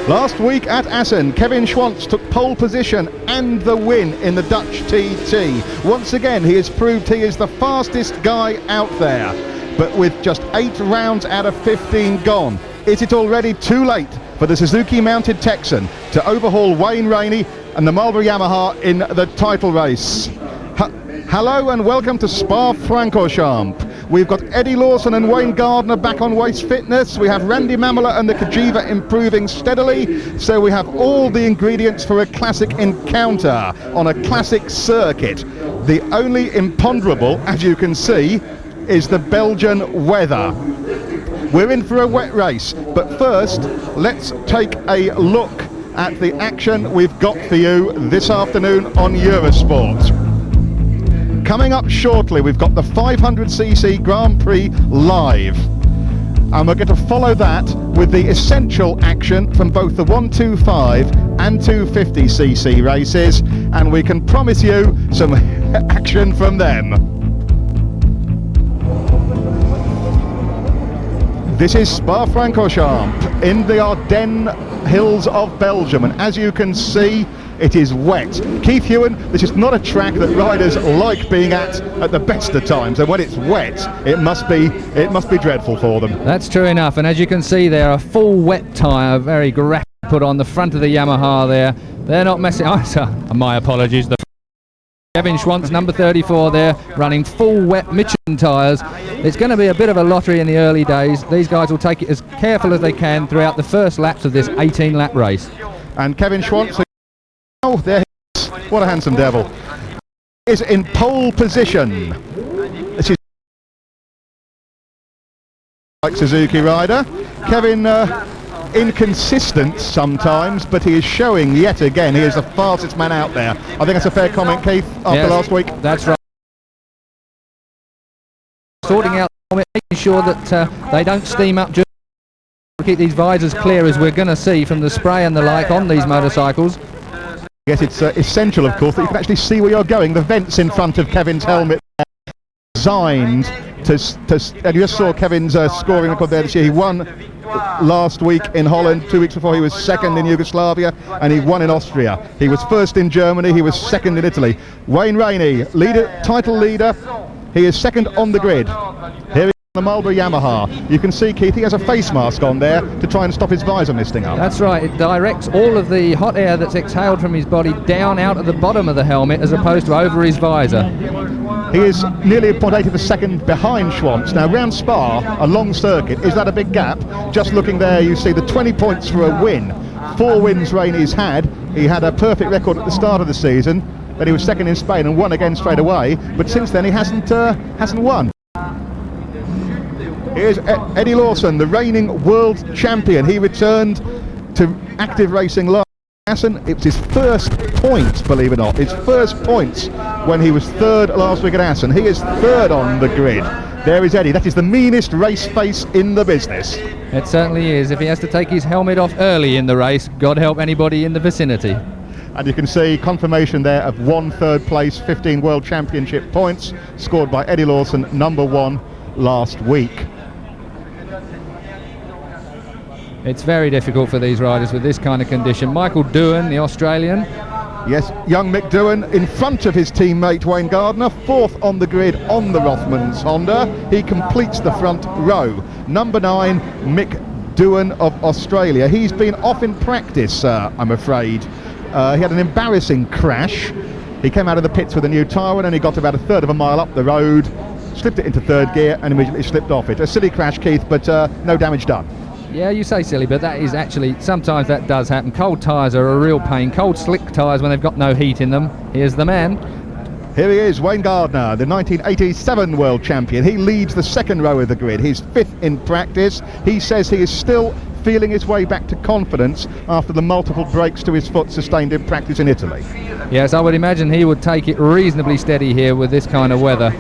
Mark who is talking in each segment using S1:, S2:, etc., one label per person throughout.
S1: Last week at Assen, Kevin Schwantz took pole position and the win in the Dutch TT. Once again, he has proved he is the fastest guy out there. But with just 8 rounds out of 15 gone, is it already too late for the Suzuki-mounted Texan to overhaul Wayne Rainey and the Marlboro Yamaha in the title race? Hello and welcome to Spa-Francorchamps. We've got Eddie Lawson and Wayne Gardner back on waist fitness. We have Randy Mamela and the Kajiva improving steadily. So we have all the ingredients for a classic encounter on a classic circuit. The only imponderable, as you can see, is the Belgian weather. We're in for a wet race, but first let's take a look at the action we've got for you this afternoon on Eurosport. Coming up shortly, we've got the 500cc Grand Prix live, and we're going to follow that with the essential action from both the 125 and 250cc races, and we can promise you some action from them. This is Spa-Francorchamps in the Ardennes hills of Belgium, and as you can see, it is wet. Keith Ewan, this is not a track that riders like being at the best of times, and when it's wet, it must be dreadful for them.
S2: That's true enough, and as you can see there, a full wet tyre, very graphic, put on the front of the Yamaha there. They're not messing. My apologies. Kevin Schwantz, number 34 there, running full wet Michelin tyres. It's going to be a bit of a lottery in the early days. These guys will take it as careful as they can throughout the first laps of this 18-lap race.
S1: And Kevin Schwantz, oh, there he is. What a handsome devil. He is in pole position. This is like Suzuki rider. Kevin, inconsistent sometimes, but he is showing yet again he is the fastest man out there. I think that's a fair comment, Keith, after last week.
S2: That's right. Sorting out the helmet, making sure that they don't steam up, just keep these visors clear, as we're going to see from the spray and the like on these motorcycles.
S1: Yes, it's essential, of course, that you can actually see where you're going. The vents in front of Kevin's helmet are designed to and you just saw Kevin's scoring record there this year. He won last week in Holland. 2 weeks before he was second in Yugoslavia, and he won in Austria. He was first in Germany, he was second in Italy. Wayne Rainey, title leader, he is second on the grid. Here he is on the Marlboro Yamaha. You can see, Keith, he has a face mask on there to try and stop his visor misting up.
S2: That's right, it directs all of the hot air that's exhaled from his body down out at the bottom of the helmet as opposed to over his visor.
S1: He is nearly a 0.8 of a second behind Schwantz. Now, round Spa, a long circuit, is that a big gap? Just looking there, you see the 20 points for a win. 4 wins Rainey's had. He had a perfect record at the start of the season, then he was second in Spain and won again straight away, but since then he hasn't won. Here's Eddie Lawson, the reigning world champion. He returned to active racing last Assen. It was his first points, believe it or not, his first points when he was third last week at Assen. He is third on the grid. There is Eddie. That is the meanest race face in the business.
S2: It certainly is. If he has to take his helmet off early in the race, God help anybody in the vicinity.
S1: And you can see confirmation there of 1 third place, 15 World Championship points scored by Eddie Lawson, number 1 last week.
S2: It's very difficult for these riders with this kind of condition. Michael Doohan, the Australian.
S1: Yes, young Mick Doohan in front of his teammate Wayne Gardner, 4th on the grid on the Rothmans Honda. He completes the front row. Number 9, Mick Doohan of Australia. He's been off in practice, I'm afraid. He had an embarrassing crash. He came out of the pits with a new tyre and he got about a third of a mile up the road, slipped it into 3rd gear and immediately slipped off it. A silly crash, Keith, but no damage done.
S2: Yeah, you say silly, but that is actually, sometimes that does happen. Cold tyres are a real pain. Cold, slick tyres when they've got no heat in them. Here's the man.
S1: Here he is, Wayne Gardner, the 1987 world champion. He leads the 2nd row of the grid. He's 5th in practice. He says he is still feeling his way back to confidence after the multiple breaks to his foot sustained in practice in Italy.
S2: Yes, I would imagine he would take it reasonably steady here with this kind of weather.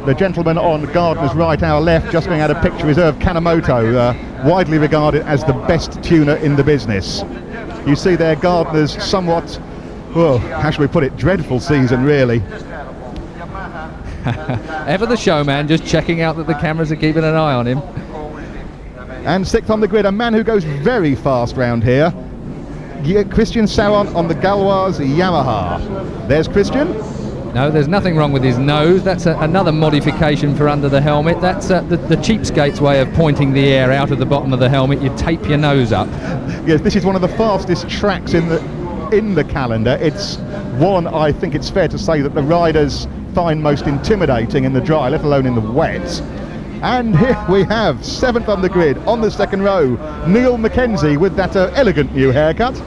S1: The gentleman on Gardner's right, our left, just going out of picture reserve, Kanemoto, widely regarded as the best tuner in the business. You see there Gardner's somewhat, well, how shall we put it, dreadful season really.
S2: Ever the showman, just checking out that the cameras are keeping an eye on him.
S1: And 6th on the grid, a man who goes very fast round here, Christian Sauron on the Galois Yamaha. There's Christian.
S2: No, there's nothing wrong with his nose. That's another modification for under the helmet. That's the cheapskate's way of pointing the air out of the bottom of the helmet. You tape your nose up.
S1: Yes, this is one of the fastest tracks in the calendar. It's one I think it's fair to say that the riders find most intimidating in the dry, let alone in the wet. And here we have 7th on the grid, on the second row, Neil Mackenzie with that elegant new haircut.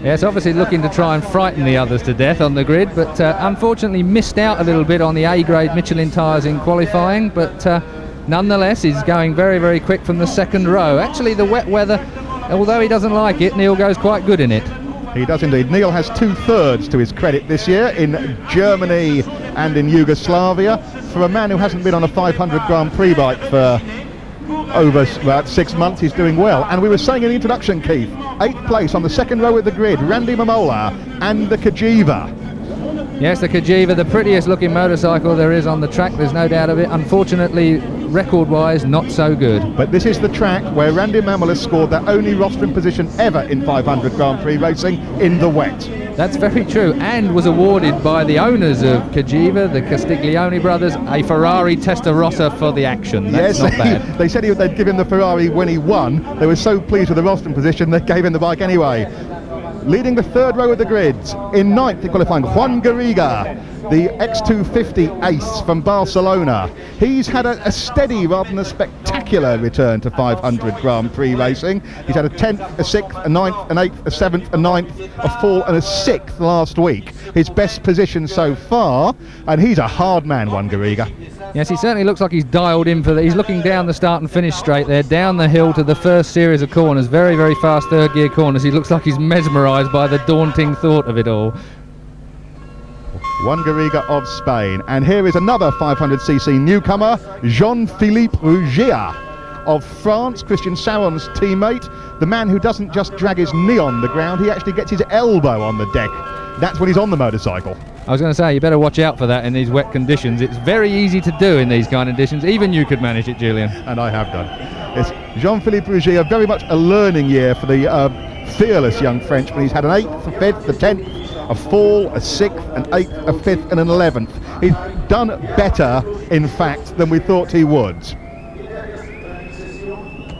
S2: Yes, obviously looking to try and frighten the others to death on the grid, but unfortunately missed out a little bit on the A-grade Michelin tyres in qualifying, but nonetheless he's going very, very quick from the second row. Actually, the wet weather, although he doesn't like it, Neil goes quite good in it.
S1: He does indeed. Neil has 2/3 to his credit this year in Germany and in Yugoslavia. For a man who hasn't been on a 500 Grand Prix bike for over about 6 months, he's doing well. And we were saying in the introduction, Keith, 8th place on the second row of the grid, Randy Mamola and the Cagiva.
S2: Yes, the Cagiva, the prettiest looking motorcycle there is on the track, there's no doubt of it. Unfortunately, record-wise, not so good.
S1: But this is the track where Randy Mamola scored their only rostering position ever in 500 Grand Prix racing in the wet.
S2: That's very true, and was awarded by the owners of Cagiva, the Castiglione brothers, a Ferrari Testarossa for the action. That's
S1: yes,
S2: not bad.
S1: They said they'd give him the Ferrari when he won. They were so pleased with the rostering position they gave him the bike anyway. Leading the third row of the grids, in 9th in qualifying, Juan Garriga, the X250 ace from Barcelona. He's had a steady rather than a spectacular return to 500 Grand Prix racing. He's had a 10th, a 6th, a 9th, an 8th, a 7th, a 9th, a 4th and a 6th last week. His best position so far, and he's a hard man, Juan Garriga.
S2: Yes, he certainly looks like he's dialed in for he's looking down the start and finish straight there, down the hill to the first series of corners, very, very fast third gear corners. He looks like he's mesmerised by the daunting thought of it all.
S1: Juan Garriga of Spain. And here is another 500cc newcomer, Jean-Philippe Rougier of France, Christian Sauron's teammate, the man who doesn't just drag his knee on the ground, he actually gets his elbow on the deck. That's when he's on the motorcycle.
S2: I was going to say, you better watch out for that in these wet conditions. It's very easy to do in these kind of conditions. Even you could manage it, Julian.
S1: And I have done. It's Jean-Philippe Rougier, very much a learning year for the fearless young Frenchman. He's had an 8th, a 5th, a 10th, a 4, a 6th, an 8th, a 5th and an 11th. He's done better, in fact, than we thought he would.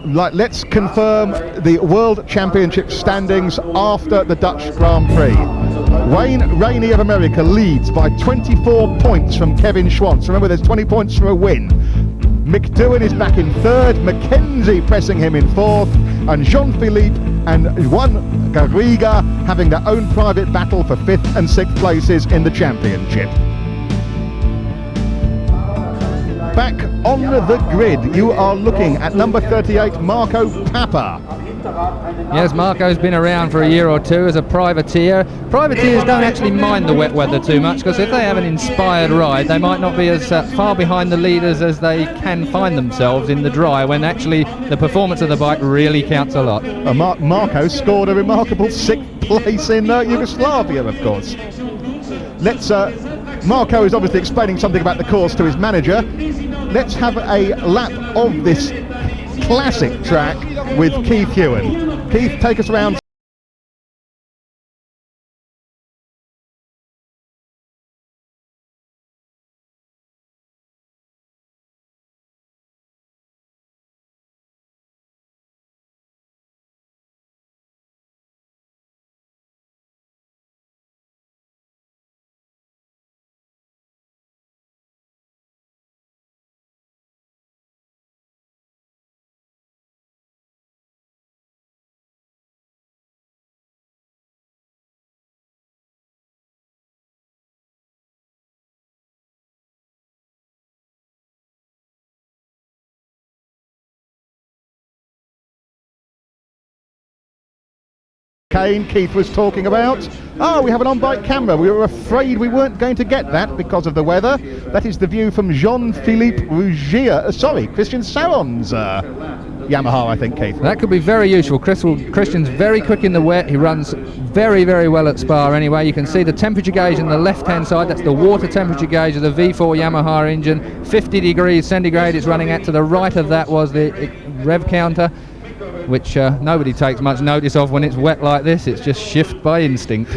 S1: Let's confirm the World Championship standings after the Dutch Grand Prix. Wayne Rainey of America leads by 24 points from Kevin Schwantz. Remember, there's 20 points for a win. McDowan is back in 3rd, Mackenzie pressing him in 4th, and Jean-Philippe and Juan Garriga having their own private battle for 5th and 6th places in the championship. Back on the grid, you are looking at number 38, Marco Papa.
S2: Yes, Marco's been around for a year or two as a privateer. Privateers don't actually mind the wet weather too much, because if they have an inspired ride, they might not be as far behind the leaders as they can find themselves in the dry, when actually the performance of the bike really counts a lot.
S1: Marco scored a remarkable 6th place in Yugoslavia, of course. Marco is obviously explaining something about the course to his manager. Let's have a lap of this classic track with Keith Ewan. Keith, take us around. Kane, Keith was talking about. Oh, we have an on-bike camera. We were afraid we weren't going to get that because of the weather. That is the view from Jean-Philippe Rougier, Christian Sauron's Yamaha, I think, Keith.
S2: That could be very useful. Christian's very quick in the wet. He runs very, very well at Spa anyway. You can see the temperature gauge on the left-hand side. That's the water temperature gauge of the V4 Yamaha engine. 50 degrees centigrade it's running at. To the right of that was the rev counter. which nobody takes much notice of when it's wet like this. It's just shift by instinct.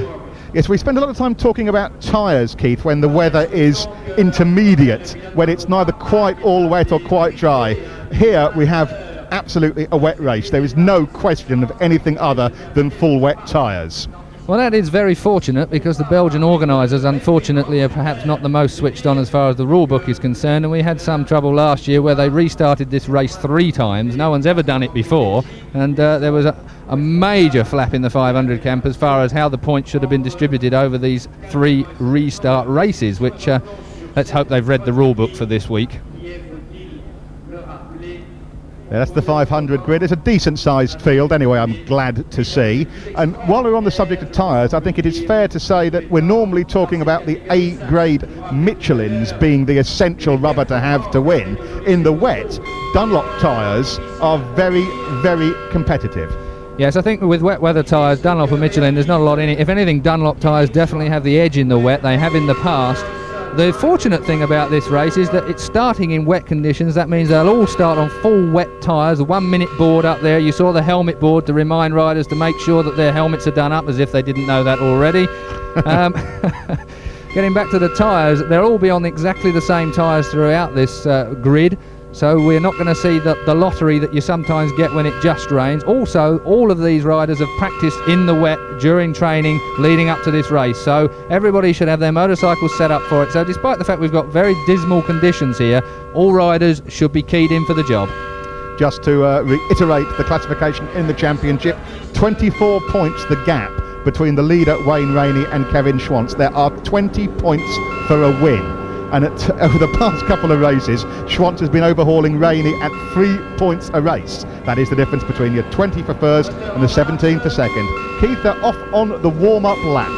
S1: Yes, we spend a lot of time talking about tyres, Keith, when the weather is intermediate, when it's neither quite all wet or quite dry. Here we have absolutely a wet race. There is no question of anything other than full wet tyres.
S2: Well, that is very fortunate, because the Belgian organisers unfortunately are perhaps not the most switched on as far as the rule book is concerned, and we had some trouble last year where they restarted this race 3 times. No one's ever done it before, and there was a major flap in the 500 camp as far as how the points should have been distributed over these 3 restart races, which let's hope they've read the rule book for this week.
S1: Yeah, that's the 500 grid. It's a decent sized field anyway, I'm glad to see. And while we're on the subject of tyres, I think it is fair to say that we're normally talking about the A-grade Michelins being the essential rubber to have to win. In the wet, Dunlop tyres are very, very competitive.
S2: Yes, I think with wet weather tyres, Dunlop and Michelin, there's not a lot in it. If anything, Dunlop tyres definitely have the edge in the wet. They have in the past. The fortunate thing about this race is that it's starting in wet conditions. That means they'll all start on full wet tyres. The 1 minute board up there, you saw the helmet board to remind riders to make sure that their helmets are done up, as if they didn't know that already. Getting back to the tyres, they'll all be on exactly the same tyres throughout this grid. So we're not going to see the lottery that you sometimes get when it just rains. Also, all of these riders have practiced in the wet during training leading up to this race. So everybody should have their motorcycles set up for it. So despite the fact we've got very dismal conditions here, all riders should be keyed in for the job.
S1: Just to reiterate the classification in the championship, 24 points the gap between the leader Wayne Rainey and Kevin Schwantz. There are 20 points for a win. And over the past couple of races, Schwantz has been overhauling Rainey at 3 points a race. That is the difference between your 20 for first and the 17 for second. Keith, they're off on the warm-up lap.